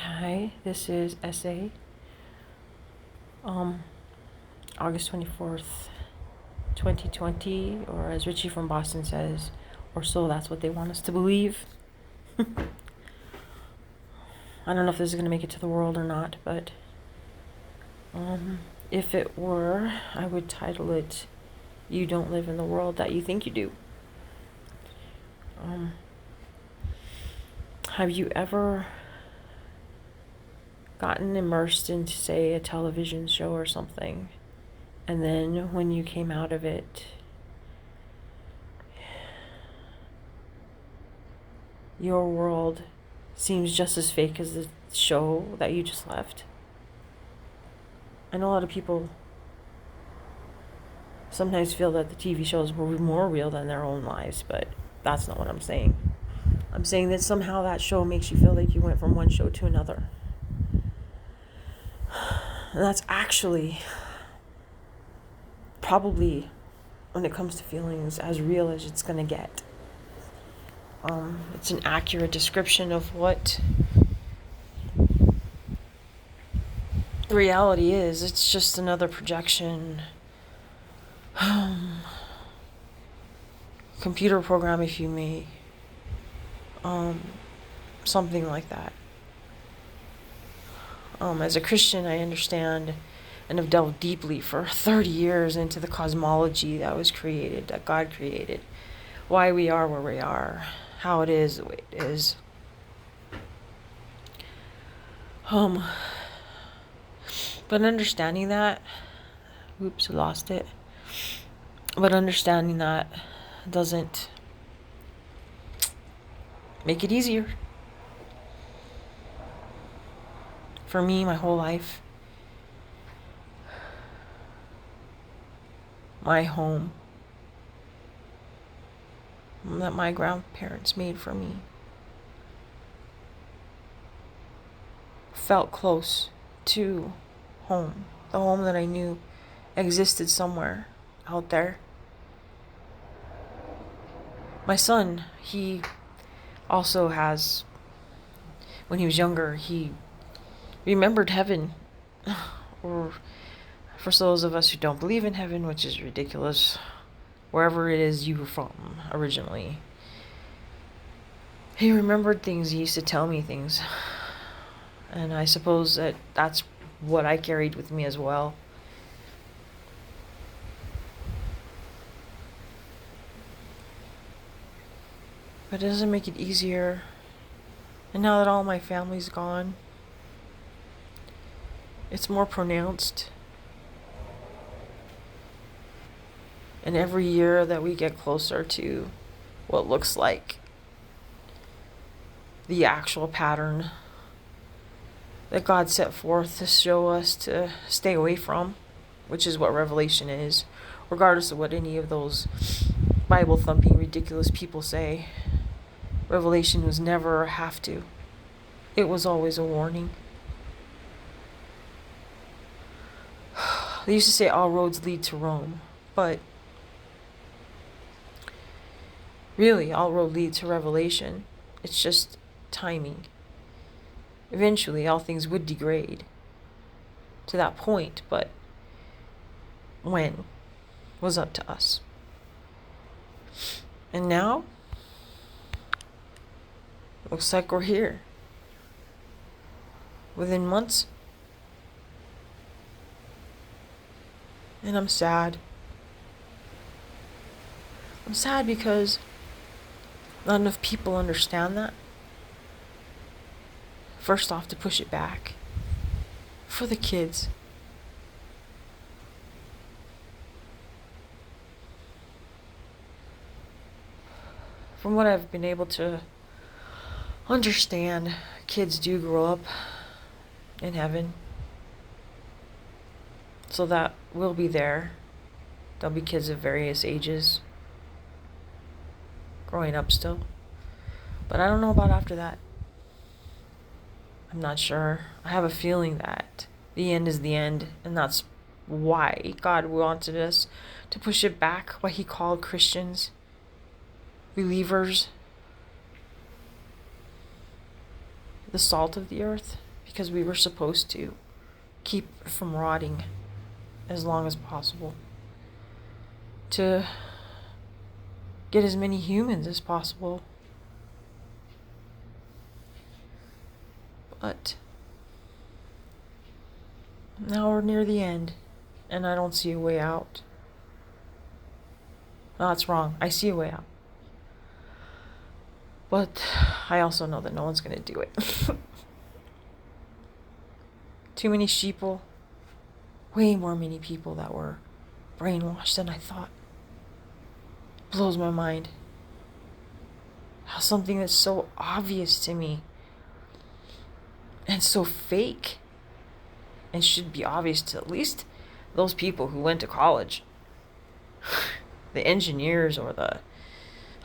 Hi, this is SA. Um, August 24th, 2020, or as Richie from Boston says, or so that's what they want us to believe. I don't know if this is going to make it to the world or not, but if it were, I would title it, You Don't Live in the World That You Think You Do. Have you ever gotten immersed into, say, a television show or something, and then when you came out of it, your world seems just as fake as the show that you just left? I know a lot of people sometimes feel that the TV shows were more real than their own lives, but that's not what I'm saying. I'm saying that somehow that show makes you feel like you went from one show to another. And that's actually probably, when it comes to feelings, as real as it's going to get. It's an accurate description of what the reality is. It's just another projection. Computer program, if you may. Something like that. As a Christian, I understand and have delved deeply for 30 years into the cosmology that was created, that God created. Why we are where we are. How it is the way it is. But understanding that, oops, I lost it. But understanding that doesn't make it easier. For me, my whole life, my home that my grandparents made for me felt close to home. The home that I knew existed somewhere out there. My son, he also has, when he was younger, he remembered heaven. Or for those of us who don't believe in heaven, which is ridiculous, wherever it is you were from originally. He remembered things. He used to tell me things. And I suppose that that's what I carried with me as well. But it doesn't make it easier. And now that all my family's gone, it's more pronounced. And every year that we get closer to what looks like the actual pattern that God set forth to show us to stay away from, which is what Revelation is, regardless of what any of those Bible-thumping, ridiculous people say. Revelation was never a have to. It was always a warning. They used to say all roads lead to Rome, but really all roads lead to Revelation. It's just timing. Eventually all things would degrade to that point, but when was up to us. And now, looks like we're here. Within months. And I'm sad. I'm sad because not enough people understand that. First off, to push it back. For the kids. From what I've been able to understand, kids do grow up in heaven. So that will be there. There'll be kids of various ages growing up still. But I don't know about after that. I'm not sure. I have a feeling that the end is the end, and that's why God wanted us to push it back, why he called Christians, believers, the salt of the earth. because we were supposed to keep it from rotting as long as possible, to get as many humans as possible. But now we're near the end, and I don't see a way out. No, that's wrong. I see a way out. But I also know that no one's going to do it. Too many sheeple. Way more many people that were brainwashed than I thought. Blows my mind. How something that's so obvious to me and so fake and should be obvious to at least those people who went to college. The engineers or the,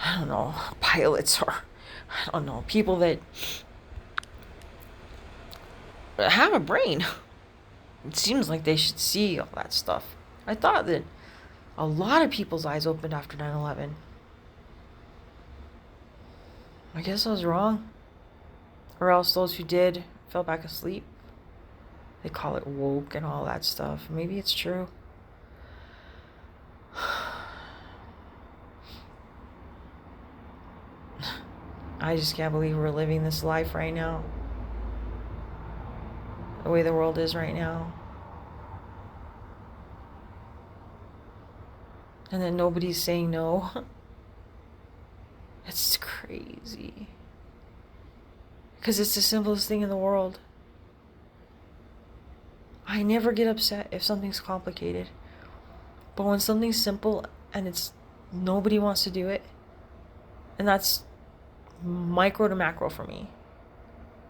I don't know, pilots or, I don't know, people that have a brain. It seems like they should see all that stuff. I thought that a lot of people's eyes opened after 9/11. I guess I was wrong. Or else those who did fell back asleep. They call it woke and all that stuff. Maybe it's true. I just can't believe we're living this life right now. The way the world is right now. And then nobody's saying no. It's crazy. Because it's the simplest thing in the world. I never get upset if something's complicated. But when something's simple and it's nobody wants to do it, and that's micro to macro for me.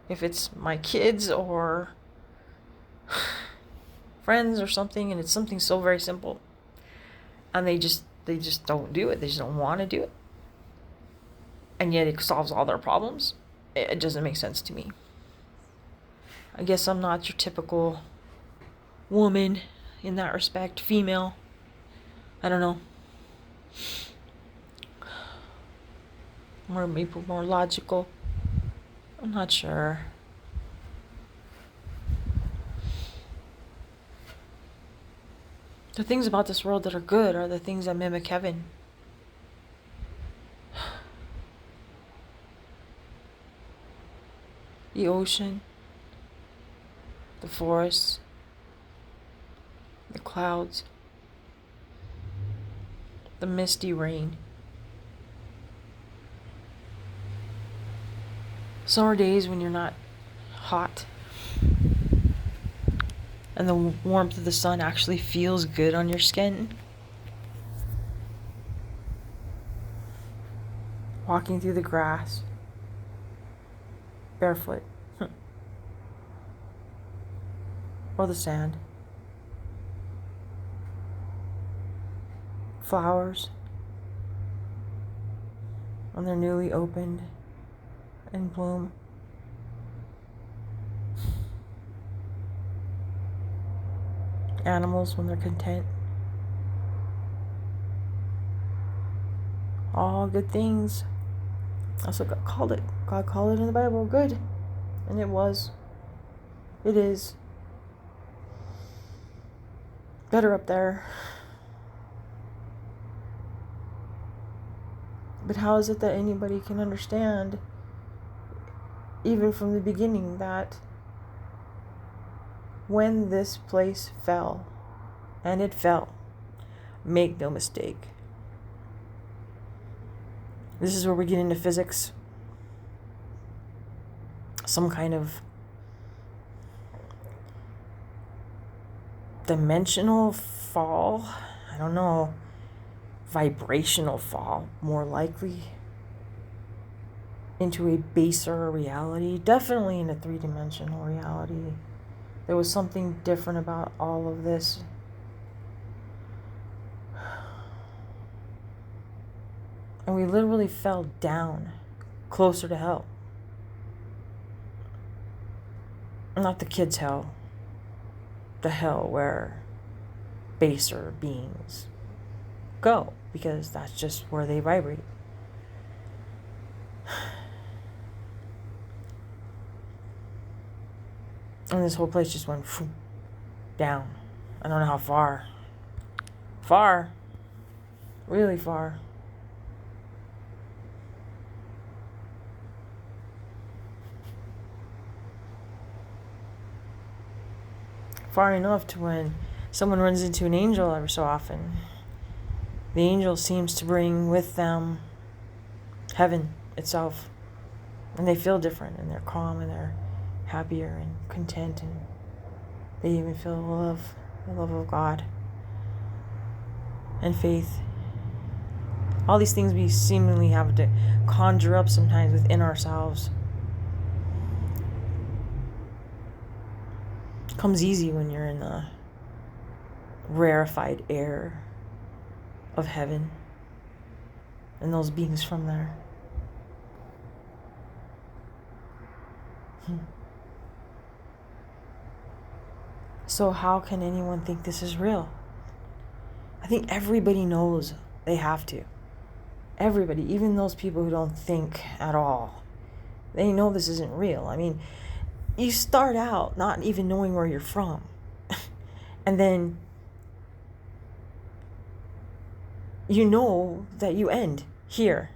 If it's my kids or friends or something, and it's something so very simple, and they just don't do it. They just don't want to do it. And yet it solves all their problems. It doesn't make sense to me. I guess I'm not your typical woman in that respect, female. I don't know. Maybe more logical. I'm not sure. The things about this world that are good are the things that mimic heaven. The ocean, the forests, the clouds, the misty rain. Summer days when you're not hot and the warmth of the sun actually feels good on your skin. Walking through the grass, barefoot, or the sand. Flowers when they're newly opened in bloom. Animals when they're content. All good things. That's what God called it. God called it in the Bible good. And it was. It is. Better up there. But how is it that anybody can understand, even from the beginning, that when this place fell, and it fell, make no mistake, this is where we get into physics, some kind of dimensional fall, I don't know, vibrational fall, more likely, into a baser reality, definitely in a three-dimensional reality. There was something different about all of this. And we literally fell down, closer to hell. Not the kids' hell. The hell where baser beings go, because that's just where they vibrate. And this whole place just went down. I don't know how far. Far. Really far. Far enough to when someone runs into an angel every so often, the angel seems to bring with them heaven itself. And they feel different, and they're calm, and they're happier and content, and they even feel the love of God and faith. All these things we seemingly have to conjure up sometimes within ourselves. It comes easy when you're in the rarefied air of heaven and those beings from there. So how can anyone think this is real? I think everybody knows they have to. Everybody, even those people who don't think at all, they know this isn't real. I mean, you start out not even knowing where you're from. And then you know that you end here.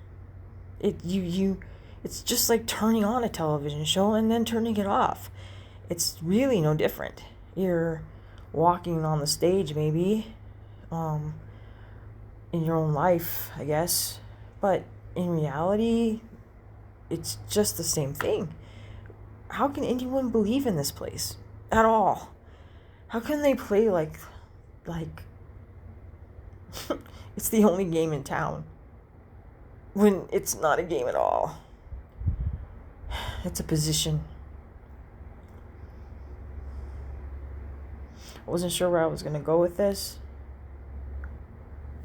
It's just like turning on a television show and then turning it off. It's really no different. You're walking on the stage maybe, in your own life, I guess. But in reality, it's just the same thing. How can anyone believe in this place at all? How can they play like it's the only game in town when it's not a game at all? It's a position. I wasn't sure where I was going to go with this,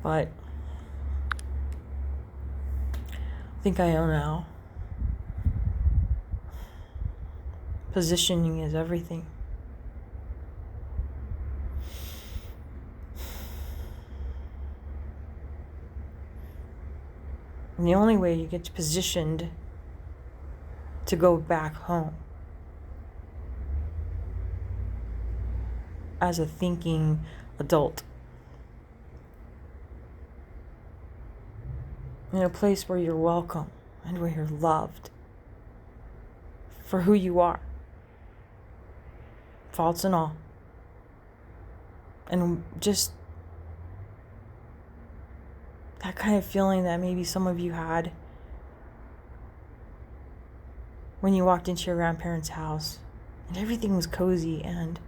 but I think I know now. Positioning is everything. And the only way you get positioned to go back home as a thinking adult, in a place where you're welcome and where you're loved for who you are, faults and all, and just that kind of feeling that maybe some of you had when you walked into your grandparents' house and everything was cozy and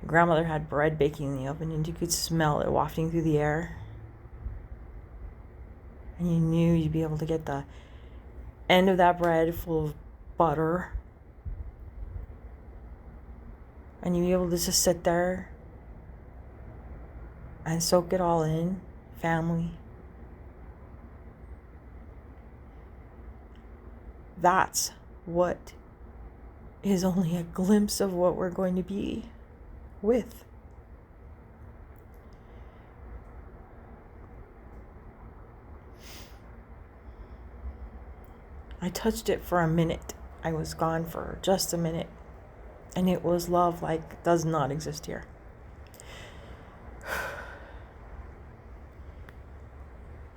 your grandmother had bread baking in the oven and you could smell it wafting through the air. And you knew you'd be able to get the end of that bread full of butter. And you'd be able to just sit there and soak it all in. Family. That's what is only a glimpse of what we're going to be with. I touched it for a minute. I was gone for just a minute. And it was love like does not exist here.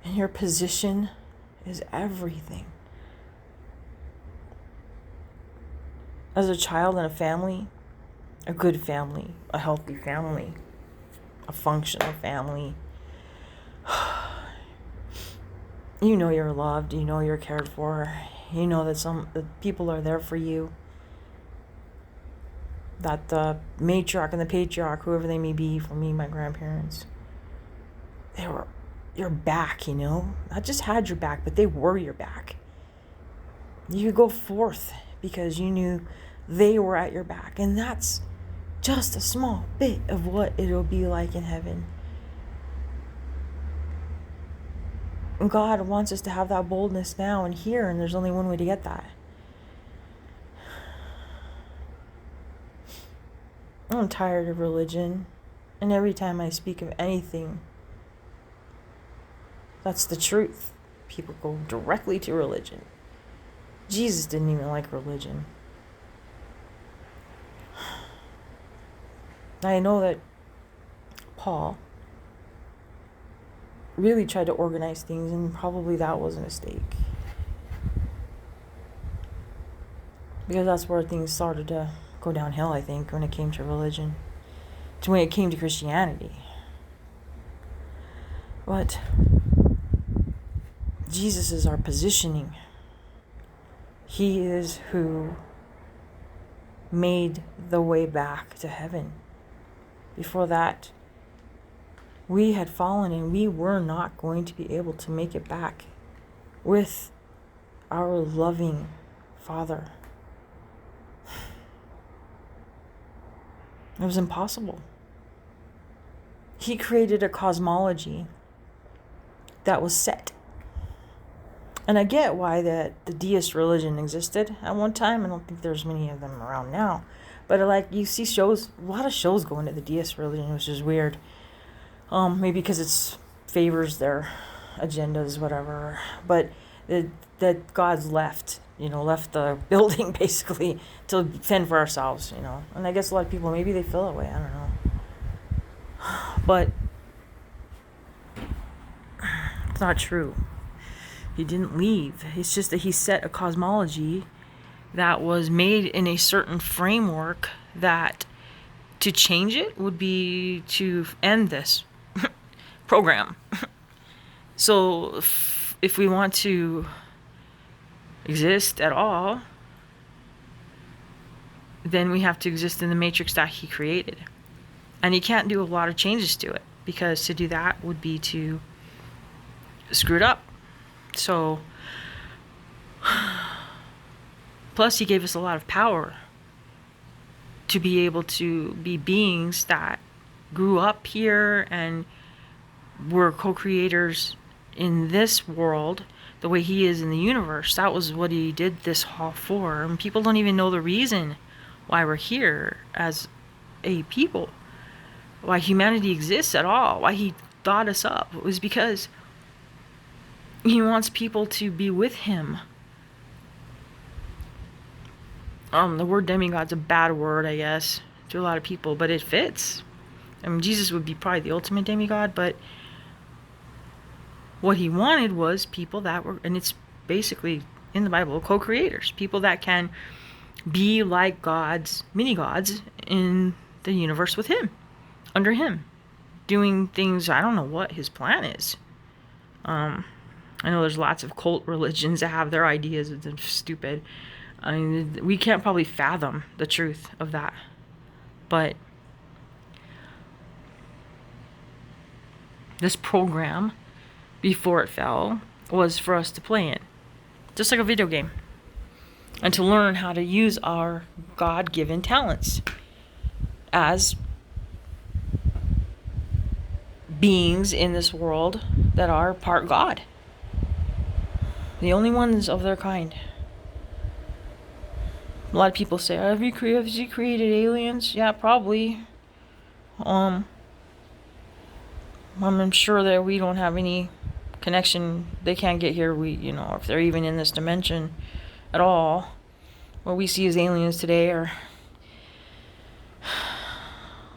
And your position is everything. As a child in a family, a good family, a healthy family, a functional family, you know you're loved, you know you're cared for, you know that some people are there for you, that the matriarch and the patriarch, whoever they may be, for me, my grandparents, they were your back, you know, not just had your back, but they were your back. You could go forth because you knew they were at your back. And that's just a small bit of what it'll be like in heaven. And God wants us to have that boldness now and here, and there's only one way to get that. I'm tired of religion, and every time I speak of anything, that's the truth. People go directly to religion. Jesus didn't even like religion. I know that Paul really tried to organize things, and probably that was a mistake. Because that's where things started to go downhill, I think, when it came to religion. To when it came to Christianity. But Jesus is our positioning. He is who made the way back to heaven. Before that, we had fallen and we were not going to be able to make it back with our loving Father. It was impossible. He created a cosmology that was set. And I get why the deist religion existed at one time. I don't think there's many of them around now. But like you see shows, a lot of shows go into the deist religion, which is weird. Maybe because it favors their agendas, whatever. But that God's left the building basically to fend for ourselves, And I guess a lot of people, maybe they feel that way. I don't know. But it's not true. He didn't leave. It's just that he set a cosmology that was made in a certain framework that to change it would be to end this program. So if we want to exist at all, then we have to exist in the matrix that he created. And he can't do a lot of changes to it, because to do that would be to screw it up. So, plus he gave us a lot of power to be able to be beings that grew up here and were co-creators in this world the way he is in the universe. That was what he did this all for. And people don't even know the reason why we're here as a people, why humanity exists at all, why he thought us up. It was because he wants people to be with him. The word demigod's a bad word, I guess, to a lot of people, but it fits. I mean, Jesus would be probably the ultimate demigod, but what he wanted was people that were, and it's basically in the Bible, co-creators, people that can be like God's mini-gods in the universe with him, under him, doing things. I don't know what his plan is. I know there's lots of cult religions that have their ideas. It's stupid. I mean, we can't probably fathom the truth of that. But this program, before it fell, was for us to play in. Just like a video game. And to learn how to use our God-given talents as beings in this world that are part God. The only ones of their kind. A lot of people say, has he created aliens? Yeah, probably. I'm sure that we don't have any connection. They can't get here. If they're even in this dimension at all. What we see as aliens today are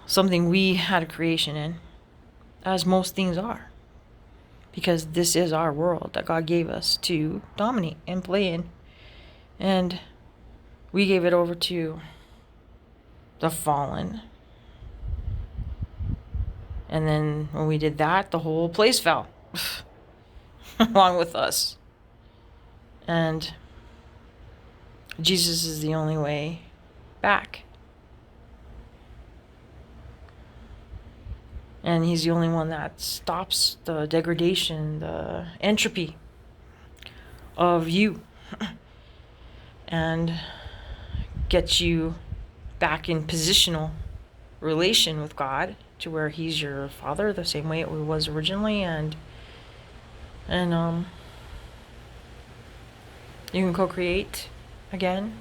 something we had a creation in, as most things are. Because this is our world that God gave us to dominate and play in. And we gave it over to the fallen. And then when we did that, the whole place fell. Along with us. And Jesus is the only way back. And he's the only one that stops the degradation, the entropy of you. And gets you back in positional relation with God to where he's your father, the same way it was originally. And you can co-create again.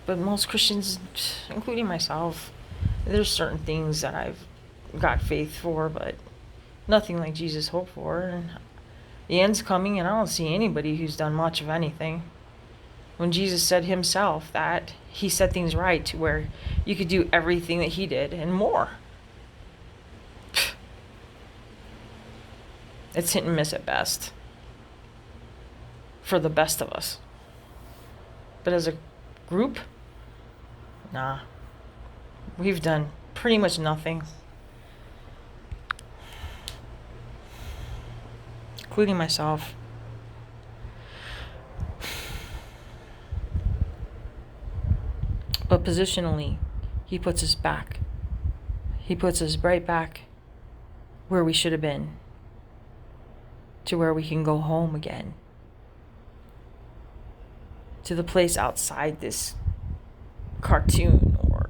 But most Christians, including myself, there's certain things that I've got faith for, but nothing like Jesus hoped for. And the end's coming, and I don't see anybody who's done much of anything. When Jesus said himself that he set things right to where you could do everything that he did and more. It's hit and miss at best for the best of us. But as a group, nah. We've done pretty much nothing. Including myself. But positionally, he puts us back. He puts us right back where we should have been. To where we can go home again. To the place outside this cartoon or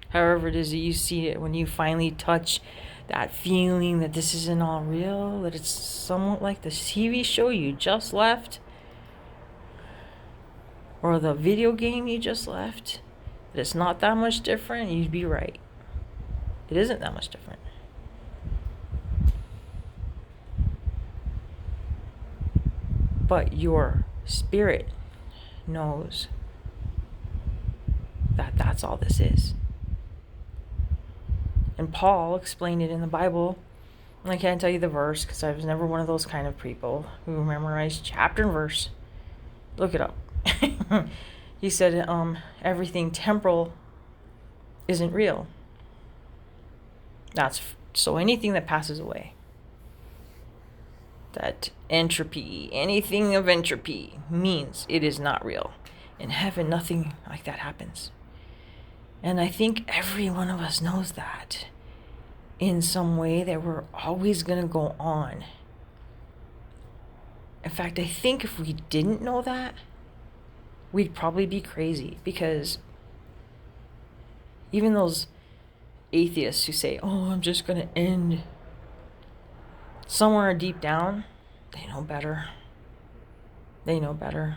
however it is that you see it when you finally touch that feeling that this isn't all real, that it's somewhat like the TV show you just left or the video game you just left, that it's not that much different, you'd be right. It isn't that much different. But your spirit knows that that's all this is. And Paul explained it in the Bible. And I can't tell you the verse because I was never one of those kind of people who memorize chapter and verse. Look it up. He said everything temporal isn't real. So anything that passes away. That entropy, anything of entropy means it is not real. In heaven, nothing like that happens. And I think every one of us knows that in some way, that we're always going to go on. In fact, I think if we didn't know that, we'd probably be crazy, because even those atheists who say, oh, I'm just going to end, somewhere deep down, they know better. They know better.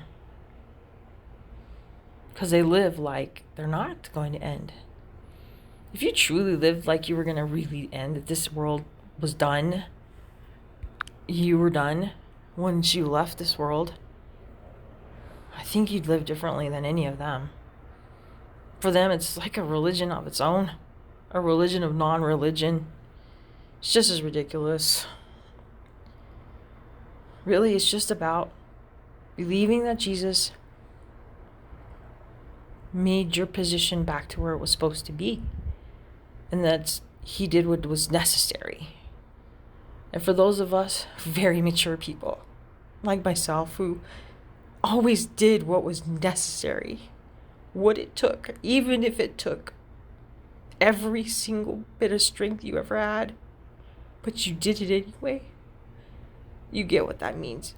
Because they live like they're not going to end. If you truly lived like you were going to really end, that this world was done, you were done once you left this world, I think you'd live differently than any of them. For them, it's like a religion of its own. A religion of non-religion. It's just as ridiculous. Really, it's just about believing that Jesus made your position back to where it was supposed to be. And that he did what was necessary. And for those of us very mature people, like myself, who always did what was necessary, what it took, even if it took every single bit of strength you ever had, but you did it anyway, you get what that means.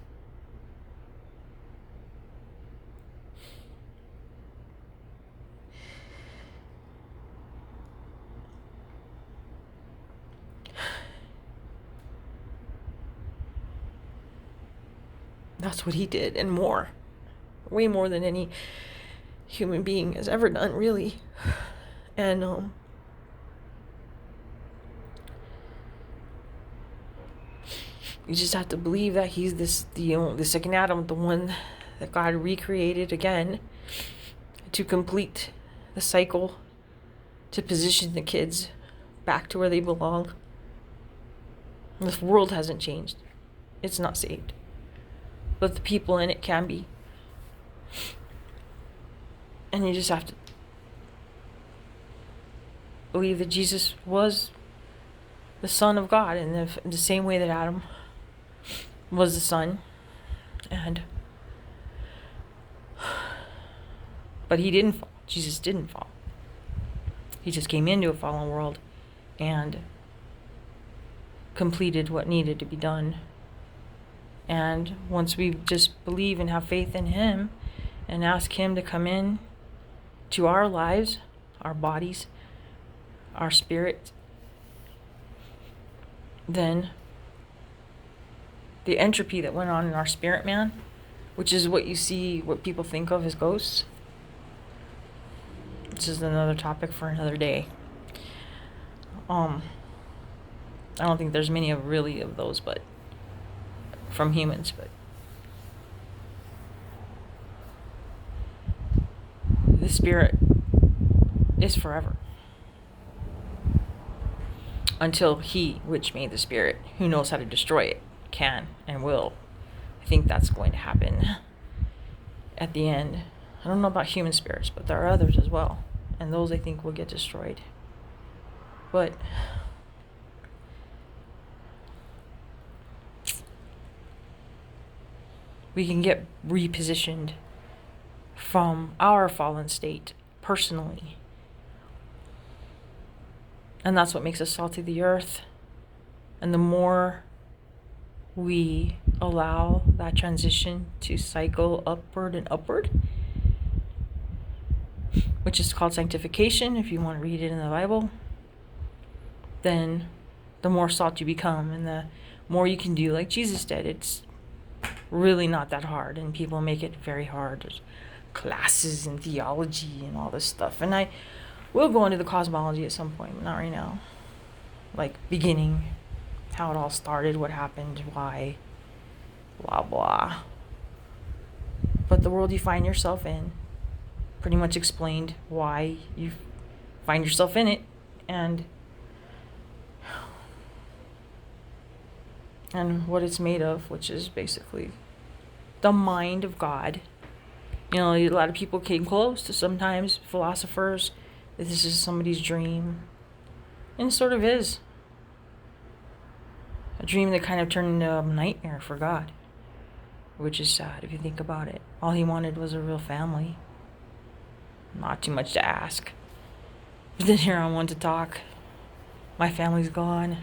That's what he did, and more. Way more than any human being has ever done, really. And you just have to believe that he's the second Adam, the one that God recreated again to complete the cycle, to position the kids back to where they belong. The world hasn't changed. It's not saved. But the people in it can be. And you just have to believe that Jesus was the Son of God in the same way that Adam was the Son. But he didn't fall. Jesus didn't fall. He just came into a fallen world and completed what needed to be done. And once we just believe and have faith in him and ask him to come in to our lives, our bodies, our spirit, then the entropy that went on in our spirit man, which is what you see, what people think of as ghosts, this is another topic for another day. I don't think there's many of those, but from humans, but the spirit is forever. until he, which made the spirit, who knows how to destroy it, can and will. I think that's going to happen at the end. I don't know about human spirits, but there are others as well. And those I think will get destroyed. But we can get repositioned from our fallen state personally. And that's what makes us salt of the earth. And the more we allow that transition to cycle upward and upward, which is called sanctification, if you want to read it in the Bible, then the more salt you become and the more you can do like Jesus did. It's really not that hard, and people make it very hard. There's classes and theology and all this stuff. And I will go into the cosmology at some point, but not right now. Like beginning, how it all started, what happened, why, blah, blah. But the world you find yourself in pretty much explained why you find yourself in it, and what it's made of, which is basically the mind of God. You know, a lot of people came close to sometimes philosophers that this is somebody's dream, and it sort of is a dream that kind of turned into a nightmare for God, which is sad if you think about it. All he wanted was a real family. Not too much to ask. But then here I want to talk. My family's gone.